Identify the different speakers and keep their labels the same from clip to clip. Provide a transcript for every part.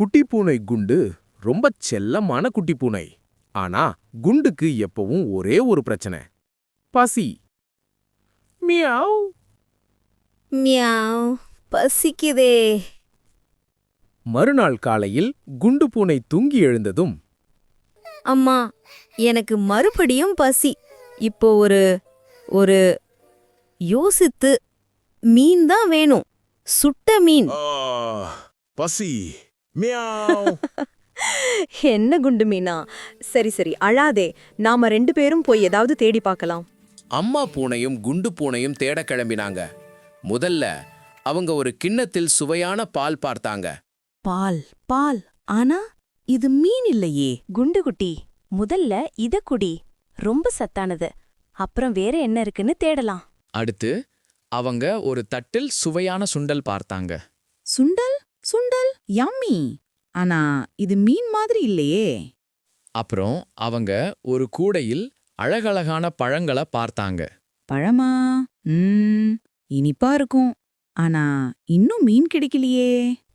Speaker 1: குட்டி பூனை குண்டு ரொம்ப செல்லமான குட்டி பூனை. ஆனா குண்டுக்கு எப்பவும் ஒரே ஒரு பிரச்சனை, பசி. மியாவ்.
Speaker 2: மியாவ், பசிக்குதே.
Speaker 1: மறுநாள் காலையில் குண்டு பூனை தூங்கி எழுந்ததும்,
Speaker 2: அம்மா, எனக்கு மறுபடியும் பசி. இப்போ ஒரு யோசித்து மீன் தான் வேணும். சுட்ட மீன்.
Speaker 1: பசி. மியாவ்.
Speaker 3: என்ன குண்டு மீனா? சரி சரி, அழாதே. நாம 2 பேரும் போய் ஏதாவது தேடி பார்க்கலாம்.
Speaker 1: அம்மா பூனையும் குண்டு பூனையும் தேட கிளம்பினாங்க. முதல்ல அவங்க ஒரு கிண்ணத்தில் சுவையான பால் பார்த்தாங்க.
Speaker 4: பால் பால், ஆனா இது மீன் இல்லையே.
Speaker 5: குண்டுகுட்டி, முதல்ல இத குடி, ரொம்ப சத்தானது. அப்புறம் வேற என்ன இருக்குன்னு தேடலாம்.
Speaker 6: அடுத்து அவங்க ஒரு தட்டில் சுவையான சுண்டல் பார்த்தாங்க.
Speaker 4: சுண்டல் சுண்டல், யம்மி. ஆனா இது மீன் மாதிரி இல்லையே.
Speaker 6: அப்புறம் அவங்க ஒரு கூடையில் அழகழகான பழங்களை பார்த்தாங்க.
Speaker 4: பழமா? இனிப்பா இருக்கும். ஆனா இன்னும் மீன் கிடைக்கலையே.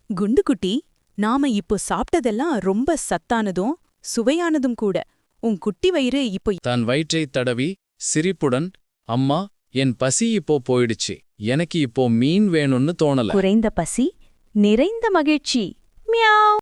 Speaker 7: குண்டுகுட்டி, நாம இப்போ சாப்பிட்டதெல்லாம் ரொம்ப சத்தானதும் சுவையானதும் கூட. உன் குட்டி வயிறு இப்போ
Speaker 6: தன் வயிற்றைத் தடவி சிரிப்புடன், அம்மா, என் பசி இப்போ போயிடுச்சு. எனக்கு இப்போ மீன் வேணும்னு தோணல.
Speaker 5: குறைந்த பசி, நிறைந்த மகிழ்ச்சி. மியாவ்.